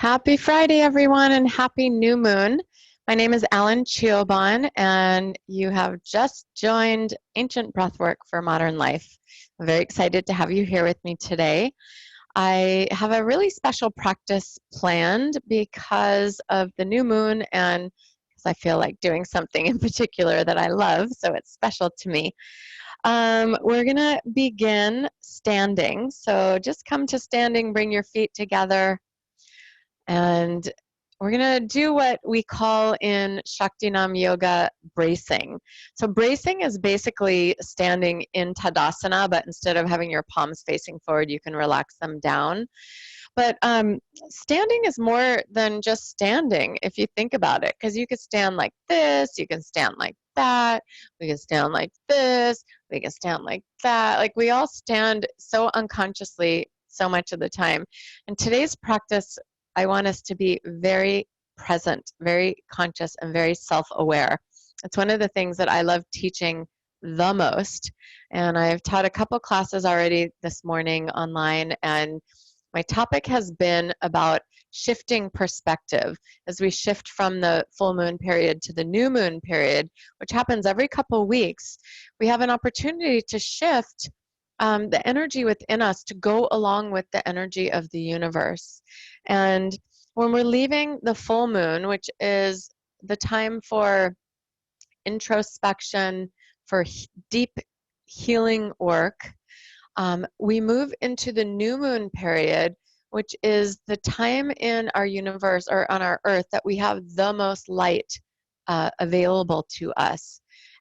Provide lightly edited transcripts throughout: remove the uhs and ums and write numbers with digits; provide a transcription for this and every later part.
Happy Friday, everyone, and happy new moon. My name is Allyn Cioban, and you have just joined Ancient Breathwork for Modern Life. I'm very excited to have you here with me today. I have a really special practice planned because of the new moon and because I feel like doing something in particular that I love, so it's special to me. We're going to begin standing. So just come to standing, bring your feet together. And we're going to do what we call in Shaktinam Yoga bracing. So bracing is basically standing in Tadasana, but instead of having your palms facing forward, you can relax them down. But standing is more than just standing if you think about it, because you could stand like this, you can stand like that, we can stand like this, we can stand like that. Like we all stand so unconsciously so much of the time. And today's practice, I want us to be very present, very conscious, and very self-aware. It's one of the things that I love teaching the most. And I've taught a couple classes already this morning online, and my topic has been about shifting perspective as we shift from the full moon period to the new moon period, which happens every couple weeks. We have an opportunity to shift the energy within us to go along with the energy of the universe. And when we're leaving the full moon, which is the time for introspection, for deep healing work, we move into the new moon period, which is the time in our universe or on our earth that we have the most light available to us.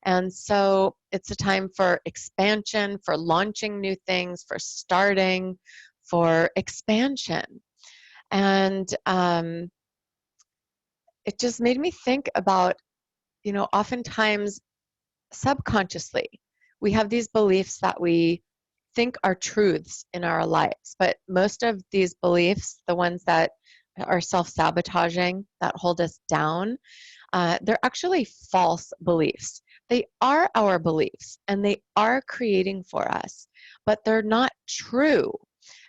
And so it's a time for expansion, for launching new things, for starting, for expansion. And it just made me think about, oftentimes subconsciously, we have these beliefs that we think are truths in our lives, but most of these beliefs, the ones that are self-sabotaging, that hold us down, they're actually false beliefs. They are our beliefs, and they are creating for us, but they're not true.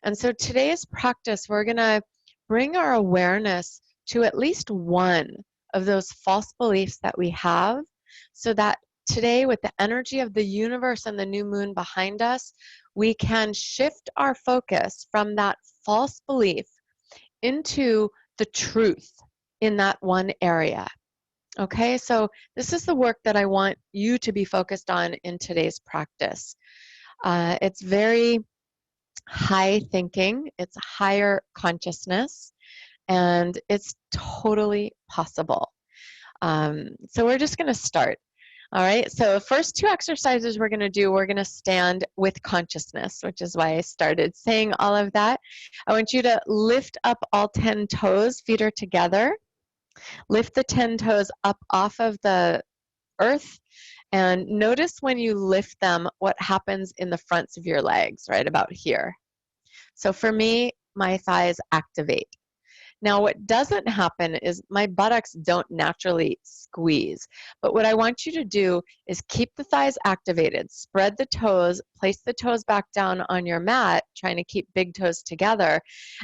And so today's practice, we're going to bring our awareness to at least one of those false beliefs that we have, so that today, with the energy of the universe and the new moon behind us, we can shift our focus from that false belief into the truth in that one area. Okay, so this is the work that I want you to be focused on in today's practice. It's very high thinking, it's higher consciousness, and it's totally possible. So we're just going to start. All right, so first two exercises we're going to do, we're going to stand with consciousness, which is why I started saying all of that. I want you to lift up all 10 toes, feet are together. Lift the 10 toes up off of the earth, and notice when you lift them what happens in the fronts of your legs, right about here. So for me, my thighs activate. Now, what doesn't happen is my buttocks don't naturally squeeze. But what I want you to do is keep the thighs activated, spread the toes, place the toes back down on your mat, trying to keep big toes together,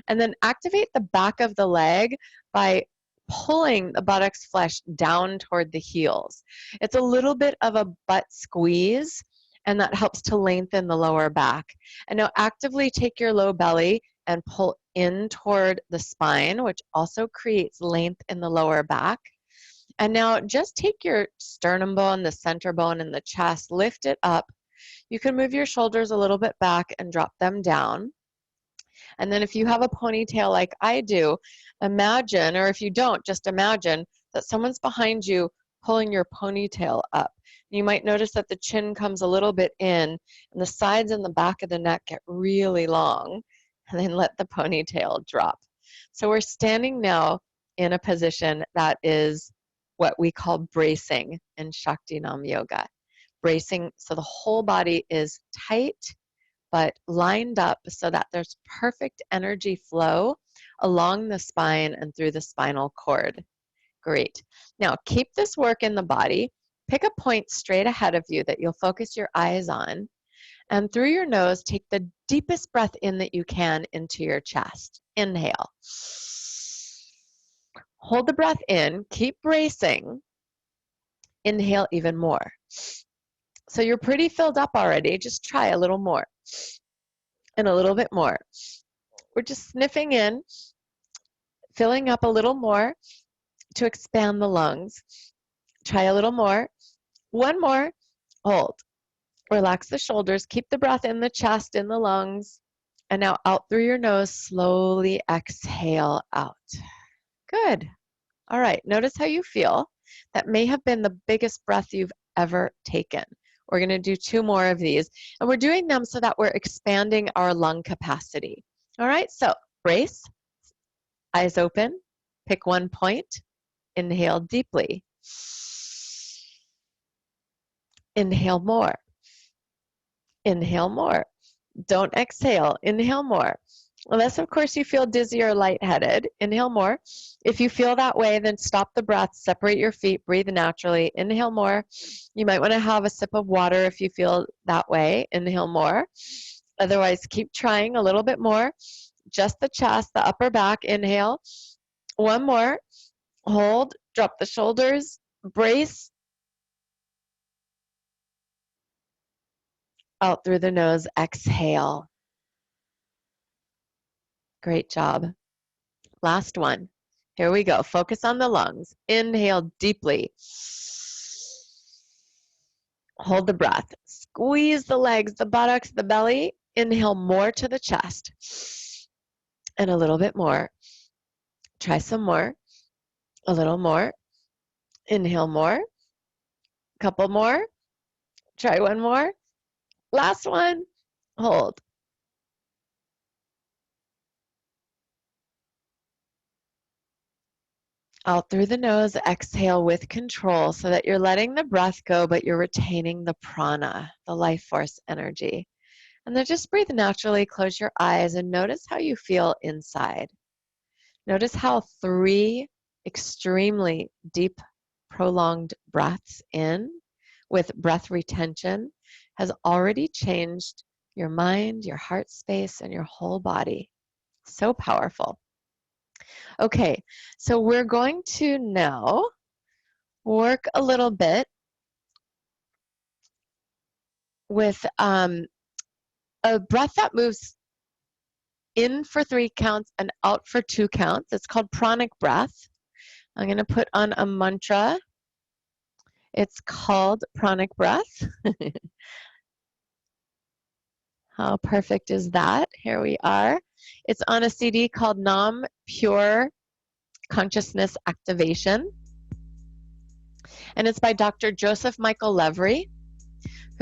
and then activate the back of the leg by pulling the buttocks flesh down toward the heels. It's a little bit of a butt squeeze, and that helps to lengthen the lower back. And now actively take your low belly and pull in toward the spine, which also creates length in the lower back. And now just take your sternum bone, the center bone, and the chest, lift it up. You can move your shoulders a little bit back and drop them down. And then if you have a ponytail like I do, imagine, or if you don't, just imagine that someone's behind you pulling your ponytail up. You might notice that the chin comes a little bit in, and the sides and the back of the neck get really long, and then let the ponytail drop. So we're standing now in a position that is what we call bracing in Shaktinam Yoga. Bracing, so the whole body is tight, but lined up so that there's perfect energy flow along the spine and through the spinal cord. Great. Now keep this work in the body. Pick a point straight ahead of you that you'll focus your eyes on. And through your nose, take the deepest breath in that you can into your chest. Inhale. Hold the breath in, keep bracing. Inhale even more. So you're pretty filled up already. Just try a little more and a little bit more. We're just sniffing in, filling up a little more to expand the lungs. Try a little more. One more. Hold. Relax the shoulders. Keep the breath in the chest, in the lungs. And now out through your nose, slowly exhale out. Good. All right. Notice how you feel. That may have been the biggest breath you've ever taken. We're going to do 2 more of these. And we're doing them so that we're expanding our lung capacity. All right. So brace, eyes open, pick one point, inhale deeply. Inhale more. Inhale more. Don't exhale. Inhale more. Unless, of course, you feel dizzy or lightheaded. Inhale more. If you feel that way, then stop the breath, separate your feet, breathe naturally. Inhale more. You might want to have a sip of water if you feel that way. Inhale more. Otherwise, keep trying a little bit more. Just the chest, the upper back. Inhale. One more. Hold. Drop the shoulders. Brace. Out through the nose. Exhale. Great job. Last one. Here we go. Focus on the lungs. Inhale deeply. Hold the breath. Squeeze the legs, the buttocks, the belly. Inhale more to the chest. And a little bit more. Try some more. A little more. Inhale more. Couple more. Try one more. Last one. Hold. Out through the nose, exhale with control so that you're letting the breath go, but you're retaining the prana, the life force energy. And then just breathe naturally, close your eyes, and notice how you feel inside. Notice how 3 extremely deep, prolonged breaths in with breath retention has already changed your mind, your heart space, and your whole body. So powerful. Okay, so we're going to now work a little bit with a breath that moves in for 3 counts and out for 2 counts. It's called pranic breath. I'm going to put on a mantra. It's called pranic breath. How perfect is that? Here we are. It's on a CD called Nam Pure Consciousness Activation. And it's by Dr. Joseph Michael Levry,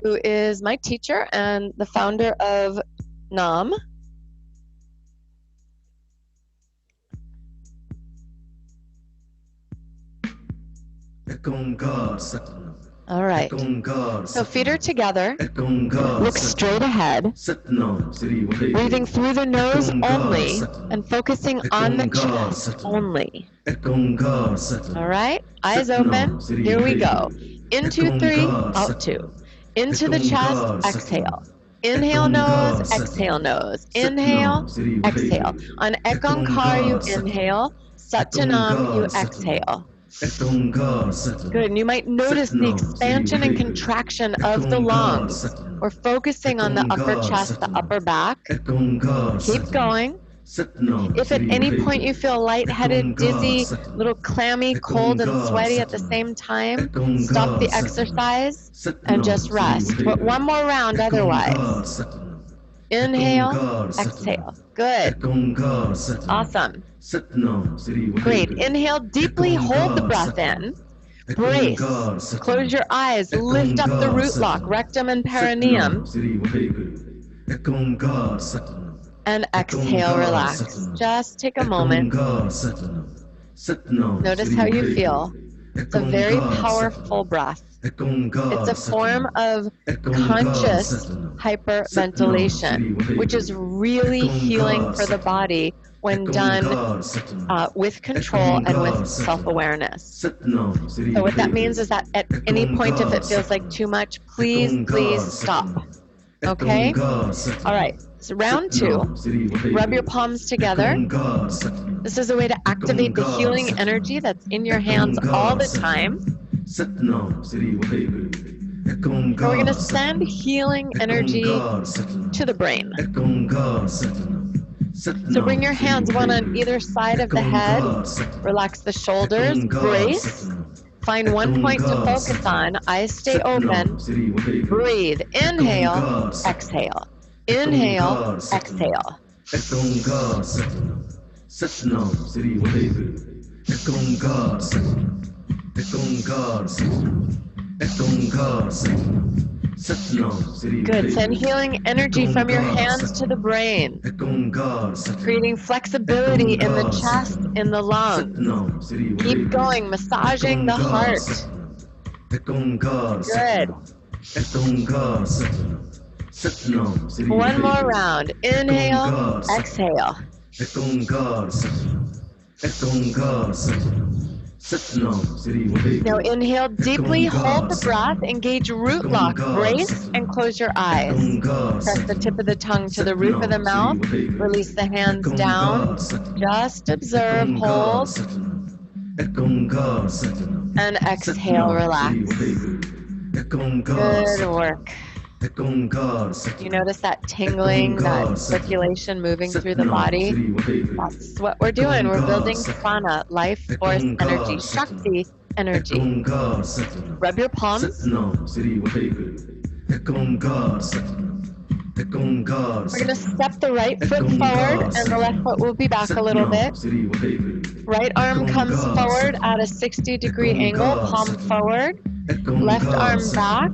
who is my teacher and the founder of Nam. All right. So feet are together. Look straight ahead. Breathing through the nose only and focusing on the chest only. All right. Eyes open. Here we go. In 2, 3, out 2. Into the chest, exhale. Inhale nose, exhale nose. Inhale, exhale. On Ekankar, you inhale. Satanam, you exhale. Good, and you might notice the expansion and contraction of the lungs. We're focusing on the upper chest, the upper back. Keep going. If at any point you feel lightheaded, dizzy, a little clammy, cold, and sweaty at the same time, stop the exercise and just rest. But one more round otherwise. Inhale, exhale. Good. Awesome. Great. Inhale deeply, hold the breath in. Brace. Close your eyes. Lift up the root lock, rectum and perineum. And exhale, relax. Just take a moment. Notice how you feel. It's a very powerful breath. It's a form of conscious hyperventilation, which is really healing for the body when done with control and with self-awareness. So what that means is that at any point, if it feels like too much, please stop. Okay? All right. So round 2, rub your palms together. This is a way to activate the healing energy that's in your hands all the time. And we're going to send healing energy to the brain. So bring your hands one on either side of the head. Relax the shoulders. Brace. Find one point to focus on. Eyes stay open. Breathe. Inhale. Exhale. Inhale. Exhale. Good. Send healing energy from your hands to the brain, creating flexibility in the chest, in the lungs. Keep going, massaging the heart. Good. One more round. Inhale, exhale. Now inhale deeply, hold the breath, engage root lock, brace, and close your eyes. Press the tip of the tongue to the roof of the mouth, release the hands down, just observe, hold, and exhale, relax. Good work. You notice that tingling, that circulation moving through the body? That's what we're doing. We're building prana, life force energy, Shakti energy. Rub your palms. We're going to step the right foot forward and the left foot will be back a little bit. Right arm comes forward at a 60-degree angle, palm forward. Left arm back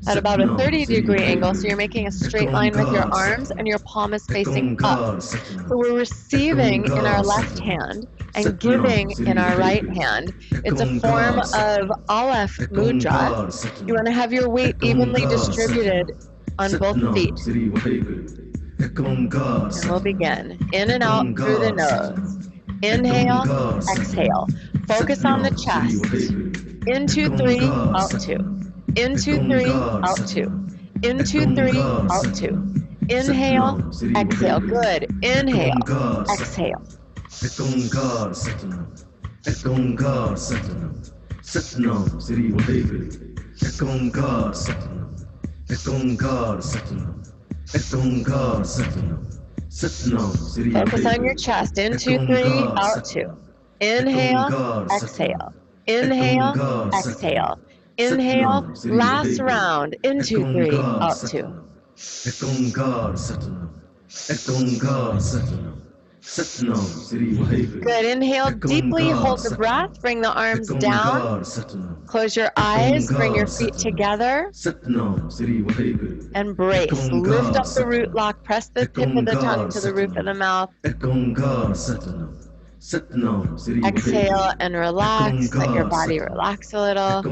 at about a 30-degree angle, so you're making a straight line with your arms and your palm is facing up. So we're receiving in our left hand and giving in our right hand. It's a form of Aleph Mudra. You want to have your weight evenly distributed on both feet. And we'll begin. In and out through the nose. Inhale, exhale. Focus on the chest. In 2, 3, out 2. In 2, 3, out 2. In 2, 3, out 2. Inhale, exhale. Good. Inhale, exhale. Focus on your chest. In 2, 3, out 2. Inhale, exhale. Inhale, exhale. Inhale, last round. In 2, 3, out 2. Good. Inhale deeply, hold the breath, bring the arms down, close your eyes, bring your feet together, and brace. Lift up the root lock, press the tip of the tongue to the roof of the mouth. Exhale and relax, let your body relax a little.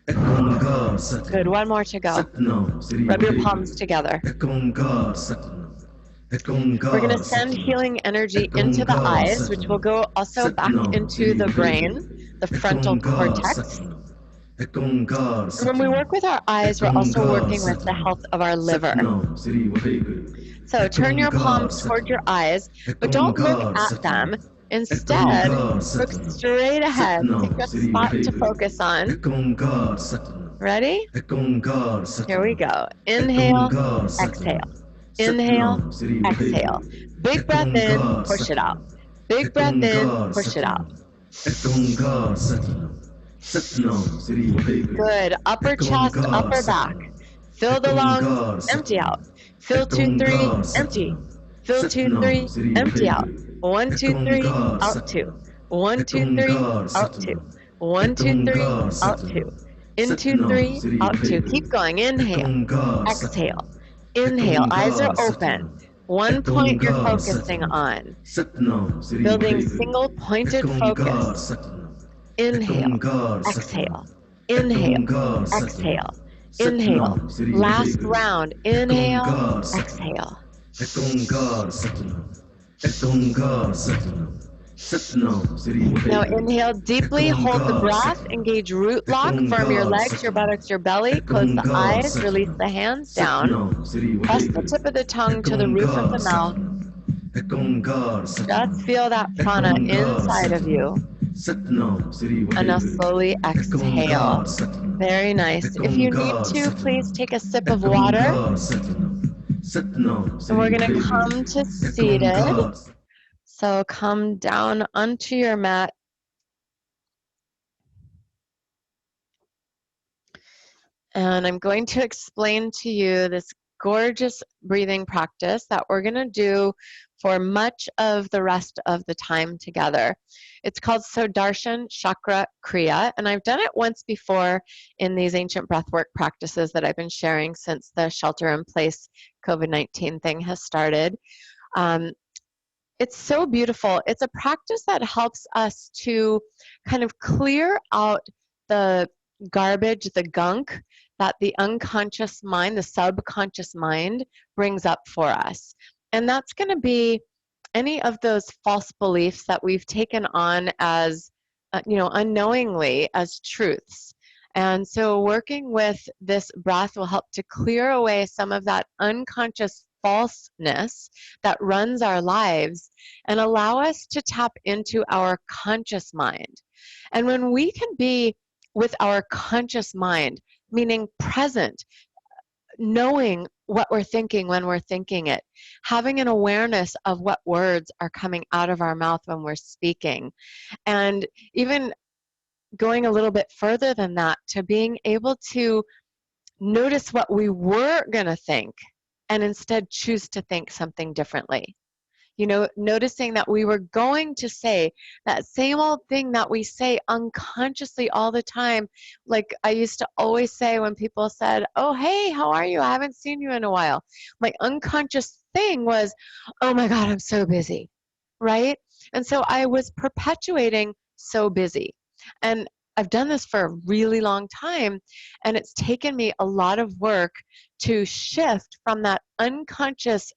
Good, one more to go. Rub your palms together. We're going to send healing energy into the eyes, which will go also back into the brain, the frontal cortex. And when we work with our eyes, we're also working with the health of our liver. So turn your palms toward your eyes, but don't look at them. Instead, look straight ahead. Pick a spot to focus on. Ready? Here we go. Inhale, exhale. Inhale, exhale. Big breath in, push it out. Big breath in, push it out. Good. Upper chest, upper back. Fill the lungs, empty out. Fill 2, 3, empty. Fill 2, 3, empty out. 1, 2, 3, out 2. 1, 2, 3, out 2. 1, 2, 3, out 2. In 2, 3, out 2. Keep going. Inhale, exhale. Inhale, eyes are open. One point you're focusing on. Building single pointed focus. Inhale, exhale. Inhale, exhale. Inhale. Last round. Inhale, exhale. Now inhale deeply, hold the breath, engage root lock, firm your legs, your buttocks, your belly, close the eyes, release the hands down, press the tip of the tongue to the roof of the mouth, Just feel that prana inside of you. And now slowly exhale. Very nice. If you need to, please take a sip of water. And we're going to come to seated. So come down onto your mat. And I'm going to explain to you this gorgeous breathing practice that we're going to do for much of the rest of the time together. It's called Sodarchan Chakra Kriya, and I've done it once before in these ancient breathwork practices that I've been sharing since the shelter-in-place COVID-19 thing has started. It's so beautiful. It's a practice that helps us to kind of clear out the garbage, the gunk that the unconscious mind, the subconscious mind brings up for us. And that's going to be any of those false beliefs that we've taken on as, unknowingly as truths. And so working with this breath will help to clear away some of that unconscious falseness that runs our lives and allow us to tap into our conscious mind. And when we can be with our conscious mind, meaning present, knowing what we're thinking when we're thinking it, having an awareness of what words are coming out of our mouth when we're speaking, and even going a little bit further than that to being able to notice what we were going to think and instead choose to think something differently. Noticing that we were going to say that same old thing that we say unconsciously all the time. Like I used to always say when people said, "Oh, hey, how are you? I haven't seen you in a while." My unconscious thing was, "Oh my God, I'm so busy," right? And so I was perpetuating so busy. And I've done this for a really long time, and it's taken me a lot of work to shift from that unconscious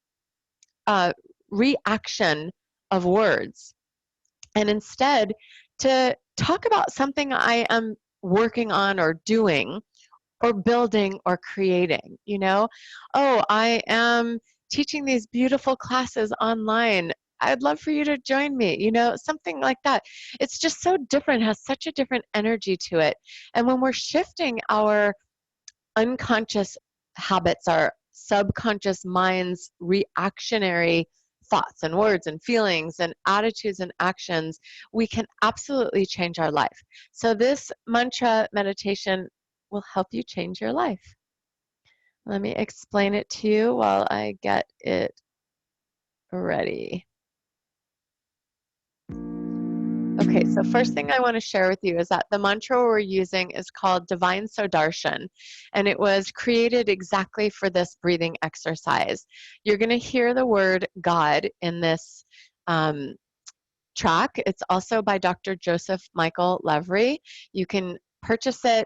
reaction of words and instead to talk about something I am working on or doing or building or creating. Oh, I am teaching these beautiful classes online. I'd love for you to join me, something like that. It's just so different, has such a different energy to it. And when we're shifting our unconscious habits, our subconscious mind's reactionary thoughts and words and feelings and attitudes and actions, we can absolutely change our life. So this mantra meditation will help you change your life. Let me explain it to you while I get it ready. Okay, so first thing I want to share with you is that the mantra we're using is called Divine Sodarshan, and it was created exactly for this breathing exercise. You're going to hear the word God in this track. It's also by Dr. Joseph Michael Levry. You can purchase it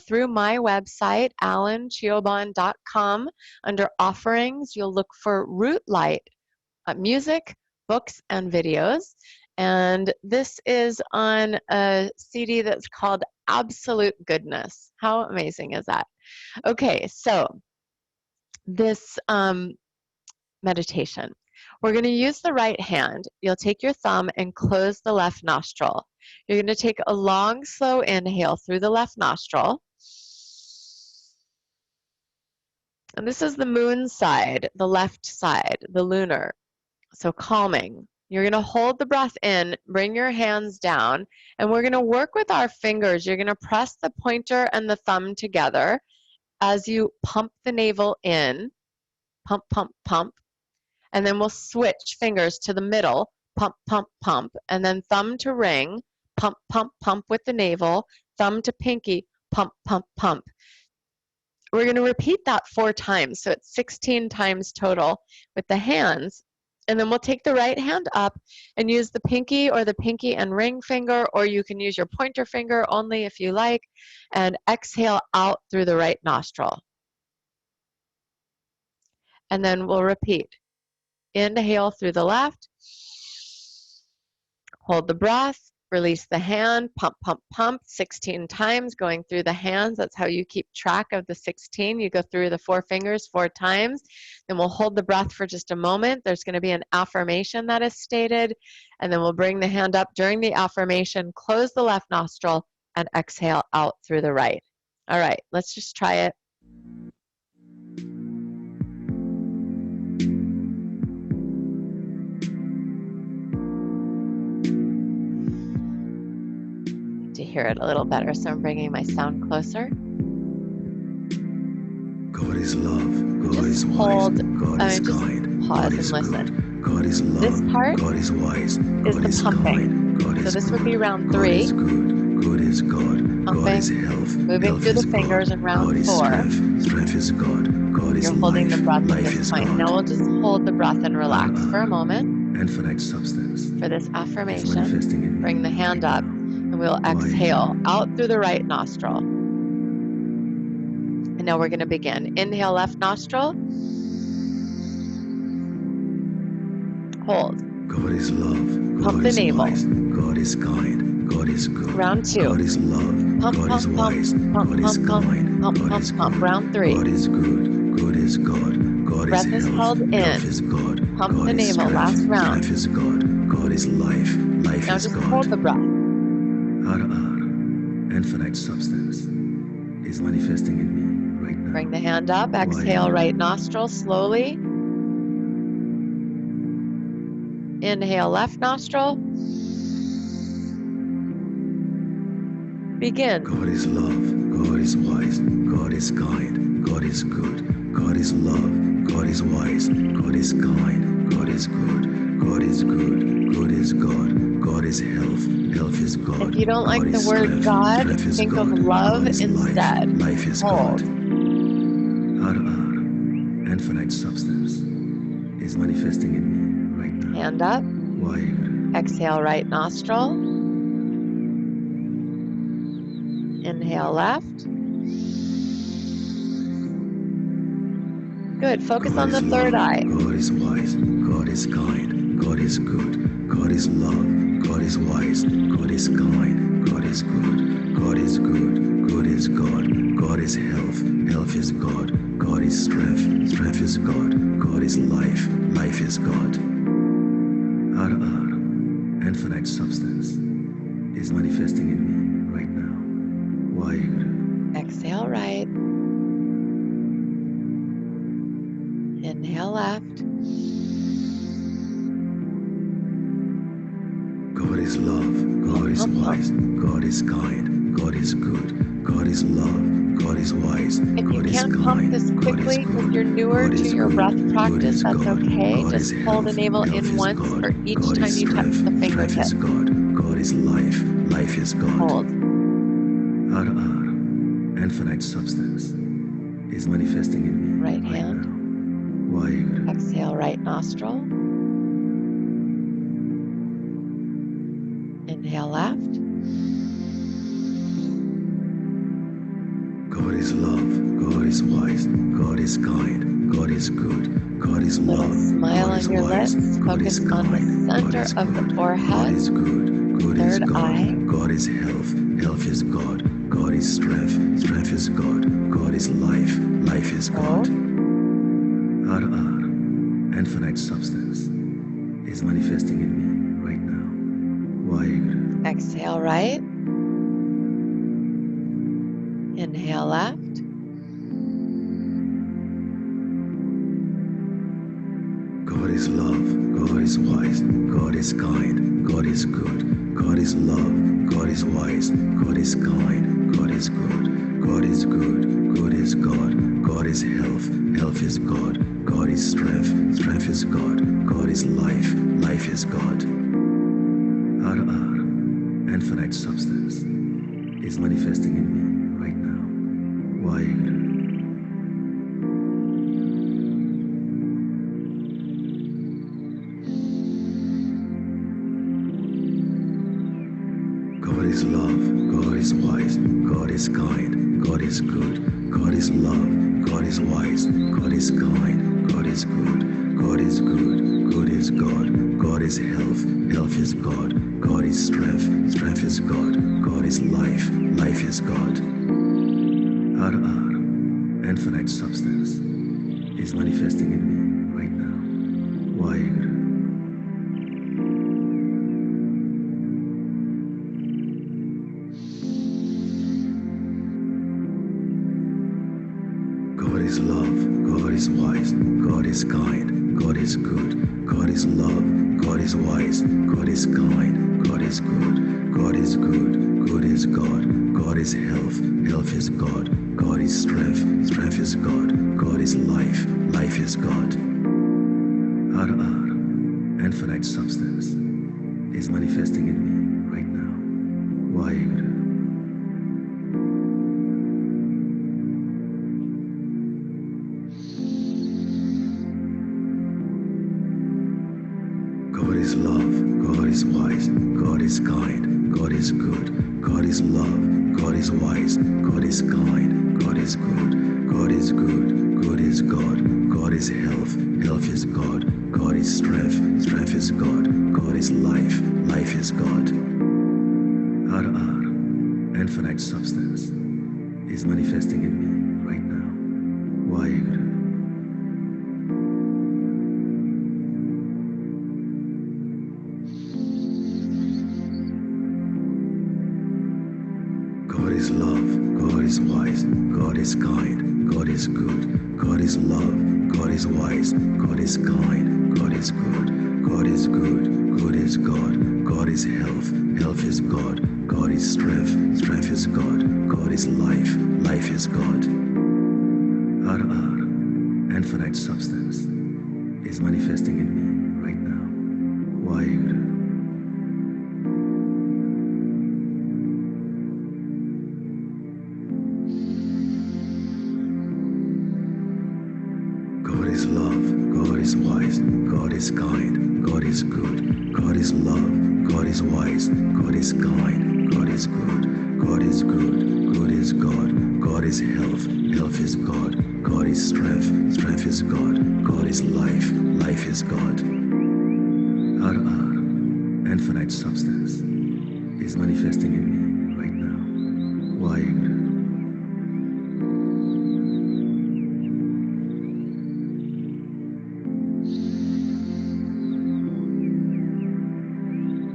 through my website, allyncioban.com. Under offerings, you'll look for Root Light, music, books, and videos. And this is on a CD that's called Absolute Goodness. How amazing is that? Okay, so this meditation. We're going to use the right hand. You'll take your thumb and close the left nostril. You're going to take a long, slow inhale through the left nostril. And this is the moon side, the left side, the lunar. So calming. You're going to hold the breath in, bring your hands down, and we're going to work with our fingers. You're going to press the pointer and the thumb together as you pump the navel in. Pump, pump, pump. And then we'll switch fingers to the middle. Pump, pump, pump. And then thumb to ring. Pump, pump, pump with the navel. Thumb to pinky. Pump, pump, pump. We're going to repeat that 4 times. So it's 16 times total with the hands. And then we'll take the right hand up and use the pinky or the pinky and ring finger, or you can use your pointer finger only if you like, and exhale out through the right nostril. And then we'll repeat. Inhale through the left. Hold the breath. Release the hand, pump, pump, pump 16 times, going through the hands. That's how you keep track of the 16. You go through the 4 fingers 4 times. Then we'll hold the breath for just a moment. There's going to be an affirmation that is stated, and then we'll bring the hand up during the affirmation, close the left nostril, and exhale out through the right. All right, let's just try it. To hear it a little better, so I'm bringing my sound closer. God is love, God Just is hold, wise, God is kind, pause God and is listen. good, God is love, This part God is wise, is God the is pumping. kind, God So is this good, would be round God 3. is good, good is God, God is Pumping, health, moving health through is the fingers God, in round God is 4. strength, strength is God, God is You're holding life, the breath at life this is point. God. Now we'll just hold the breath and relax for a moment. Infinite substance For this is affirmation, manifesting in me bring the hand right up, now. and we'll exhale out through the right nostril. And now we're going to begin. Inhale, left nostril. Hold. God is love, Pump God the is navel. wise, God is kind, God is good, Round 2. God is love, Pump, God is pump, pump, wise, pump, God is pump, pump, kind, pump, God pump, is pump. good, Round 3. God is good, good is God, God is Breath is health, held health in. is God, Pump God the is navel. strength, Last round. strength is God, God is life, life Now is just God. hold the breath. Infinite substance is manifesting in me right now. Bring the hand up. Exhale, right nostril slowly. Inhale, left nostril. Begin. God is love, God is wise, God is kind, God is good, God is love, God is wise, God is kind, God is good, God is good, good is God, God is health, health is God. If you don't like God the is word strength, God, strength is think of God, love God is instead. life, life is Hold. God. Infinite substance is manifesting in me right now. Hand up. Why? Exhale, right nostril. Inhale, left. Good. Focus God on the is third love, eye. God is wise, God is kind, God is good, God is love, God is wise, God is kind, God is good, God is good, good is God, God is health, health is God, God is strength, strength is God, God is life, life is God. Infinite substance is manifesting in me right now. Why? Exhale, right. Inhale, left. God is love, God is wise, God is kind, God is good, God is love, God is wise, If you God is can't pump kind, this God is quickly because good, you're newer God to is your breath good, good practice, is that's God, okay. God is Just pull the health, navel health in is once for God, each God time is you touch strength, the strength fingertip. is God, God is life, life is God. Hold. Infinite substance is manifesting in me Right right hand. now. Why? Exhale, right nostril. Inhale, left. God is love, God is wise, God is kind, God is good, God is Little love, smile God on is your wise, lips. God is Focus on the kind, God center is of the good, God forehead. is good, good is Third eye. God, God is health, health is God, God is strength, strength is God, God is life, life is God. Infinite substance is manifesting in me right now. Why? Exhale, right. Inhale, left. God is love, God is wise, God is kind, God is good, God is love, God is wise, God is kind, God is good, God is good, good is God, God is health, health is God, God is strength, strength is God, God is life, life is God. Infinite substance is manifesting in me right now. Why? God is love, God is wise, God is kind, God is good, God is love, God is wise, God is kind, God is good, God is good, good is God. God is health. Health is God. God is strength. Strength is God. God is life. Life is God. Infinite substance, is manifesting in me right now. Waheguru. God is love, God is wise, God is kind, God is good, God is love, God is wise, God is kind, God is good, God is good, good is God, God is health, health is God, God is strength, strength is God, God is life, life is God. Infinite substance, is manifesting in me right now. Waheguru. God is love, God is wise, God is kind, God is good, God is love, God is wise, God is kind, God is good, God is good, good is God, God is health, health is God, God is strength, strength is God, God is life, life is God. Infinite substance, is manifesting in me right now. Waheguru. God is love, God is wise, God is kind, God is good, God is love, God is wise, God is kind, God is good, God is good, good is God, God is health, health is God, God is strength, strength is God, God is life, life is God. Infinite substance, is manifesting in me right now. Waheguru. God is love, God is wise, God is kind, God is good, God is love, God is wise, God is kind, God is good, God is good, good is God, God is health, health is God, God is strength, strength is God, God is life, life is God. Infinite substance, is manifesting in me right now. Waheguru.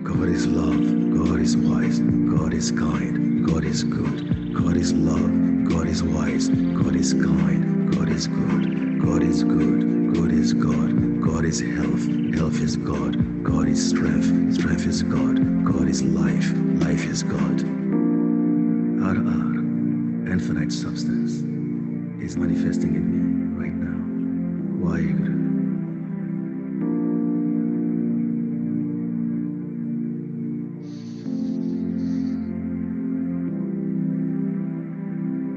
God is love, God is wise, God is kind, God is good, God is love, God is wise, God is kind, God is good, God is good, good is God, God is health, health is God, God is strength, strength is God, God is life, life is God. Infinite substance, is manifesting in me right now. Waheguru.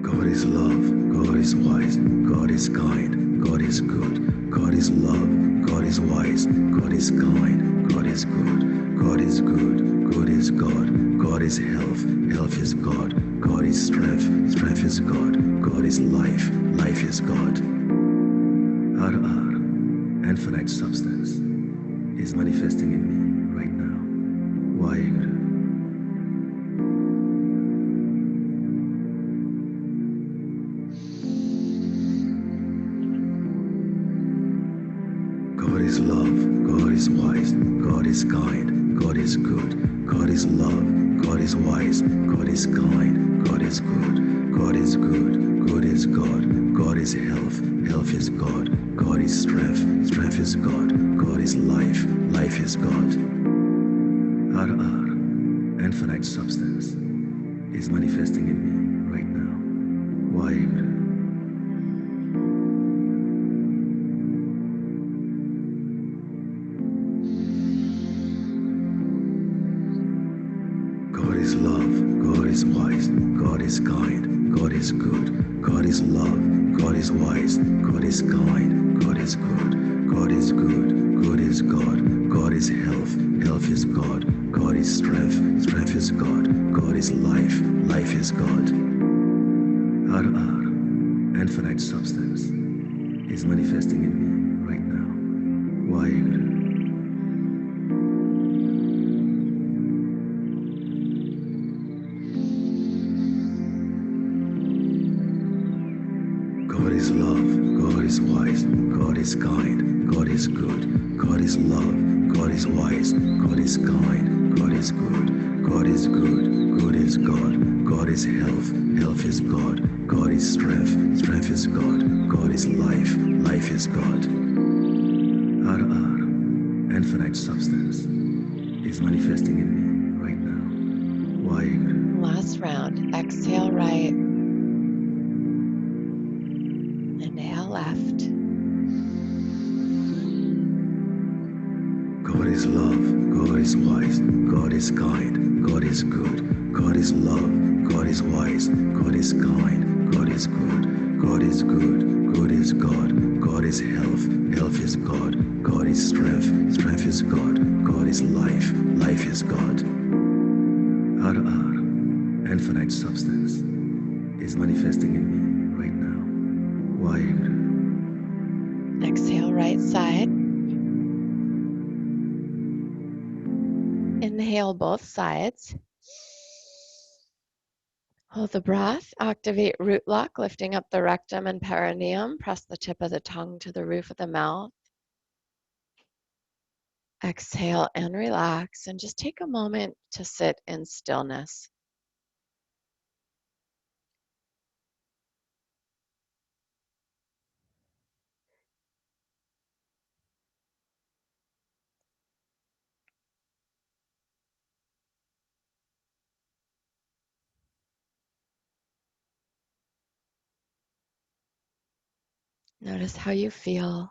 God is love, God is wise, God is kind, God is good, God is love, God is wise, God is kind, God is good, God is good, good is God, God is health, health is God, God is strength, strength is God, God is life, life is God. Infinite substance, is manifesting in me right now. Waheguru. God is love, God is wise, God is kind, God is good, God is love, God is wise, God is kind, God is good, God is good, good is God, God is health, health is God, God is strength, strength is God, God is life, life is God. Infinite substance, is manifesting in me right now. Waheguru. God is love, God is wise, God is kind, God is good, God is love, God is wise, God is kind, God is good, God is good, good is God, God is health, health is God, God is strength, strength is God, God is life, life is God. Infinite substance, is manifesting in me right now. Waheguru. God is kind, God is good, God is good, good is God, God is health, health is God, God is strength, strength is God, God is life, life is God. RR, infinite substance, is manifesting in me right now. Why? Last round. Exhale right. Inhale left. God is love, God is wise, God is kind, God is good, God is love, God is wise, God is kind, God is good, God is good, good is God, God is health, health is God, God is strength, strength is God, God is life, life is God. RR, infinite substance, is manifesting in me right now. Why? Exhale right side. Inhale both sides. Hold the breath. Activate root lock, lifting up the rectum and perineum. Press the tip of the tongue to the roof of the mouth. Exhale and relax, and just take a moment to sit in stillness. Notice how you feel.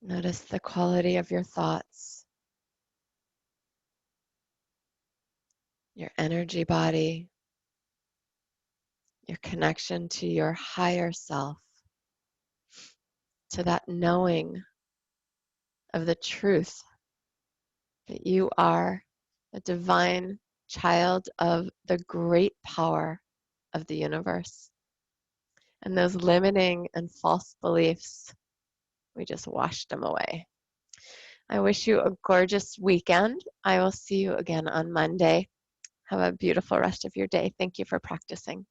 Notice the quality of your thoughts, your energy body, your connection to your higher self, to that knowing of the truth that you are a divine child of the great power of the universe. And those limiting and false beliefs, we just washed them away. I wish you a gorgeous weekend. I will see you again on Monday. Have a beautiful rest of your day. Thank you for practicing.